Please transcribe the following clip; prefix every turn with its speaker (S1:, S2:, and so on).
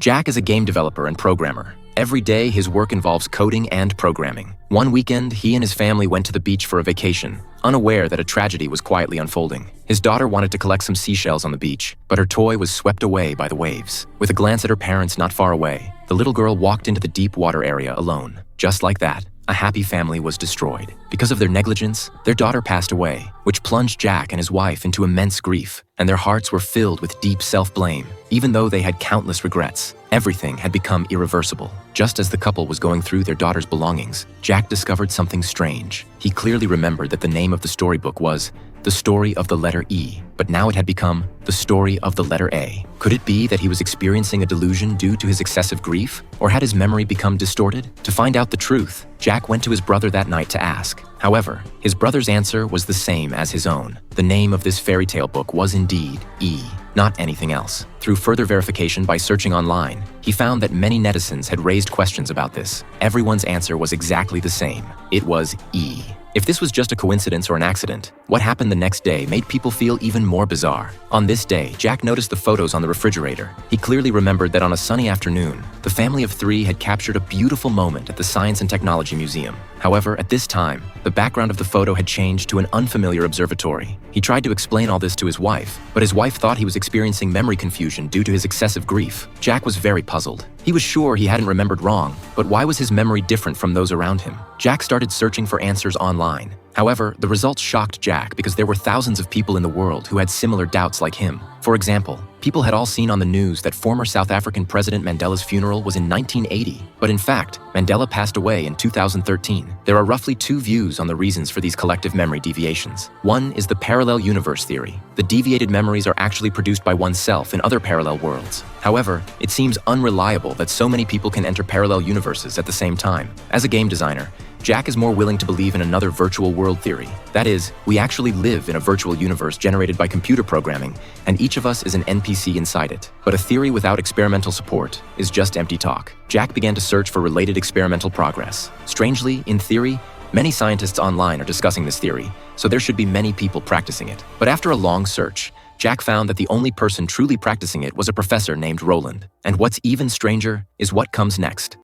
S1: Jack is a game developer and programmer. Every day, his work involves coding and programming. One weekend, he and his family went to the beach for a vacation, unaware that a tragedy was quietly unfolding. His daughter wanted to collect some seashells on the beach, but her toy was swept away by the waves. With a glance at her parents not far away, the little girl walked into the deep water area alone. Just like that, a happy family was destroyed. Because of their negligence, their daughter passed away, which plunged Jack and his wife into immense grief, and their hearts were filled with deep self-blame. Even though they had countless regrets, everything had become irreversible. Just as the couple was going through their daughter's belongings, Jack discovered something strange. He clearly remembered that the name of the storybook was The Story of the Letter E, but now it had become The Story of the Letter A. Could it be that he was experiencing a delusion due to his excessive grief? Or had his memory become distorted? To find out the truth, Jack went to his brother that night to ask. However, his brother's answer was the same as his own. The name of this fairy tale book was indeed E, not anything else. Through further verification by searching online, he found that many netizens had raised questions about this. Everyone's answer was exactly the same. It was E. If this was just a coincidence or an accident, what happened the next day made people feel even more bizarre. On this day, Jack noticed the photos on the refrigerator. He clearly remembered that on a sunny afternoon, the family of three had captured a beautiful moment at the Science and Technology Museum. However, at this time, the background of the photo had changed to an unfamiliar observatory. He tried to explain all this to his wife, but his wife thought he was experiencing memory confusion due to his excessive grief. Jack was very puzzled. He was sure he hadn't remembered wrong, but why was his memory different from those around him? Jack started searching for answers online. However, the results shocked Jack because there were thousands of people in the world who had similar doubts like him. For example, people had all seen on the news that former South African President Mandela's funeral was in 1980, but in fact, Mandela passed away in 2013. There are roughly two views on the reasons for these collective memory deviations. One is the parallel universe theory. The deviated memories are actually produced by oneself in other parallel worlds. However, it seems unreliable that so many people can enter parallel universes at the same time. As a game designer, Jack is more willing to believe in another virtual world theory. That is, we actually live in a virtual universe generated by computer programming, and each of us is an NPC inside it. But a theory without experimental support is just empty talk. Jack began to search for related experimental progress. Strangely, in theory, many scientists online are discussing this theory, so there should be many people practicing it. But after a long search, Jack found that the only person truly practicing it was a professor named Roland. And what's even stranger is what comes next.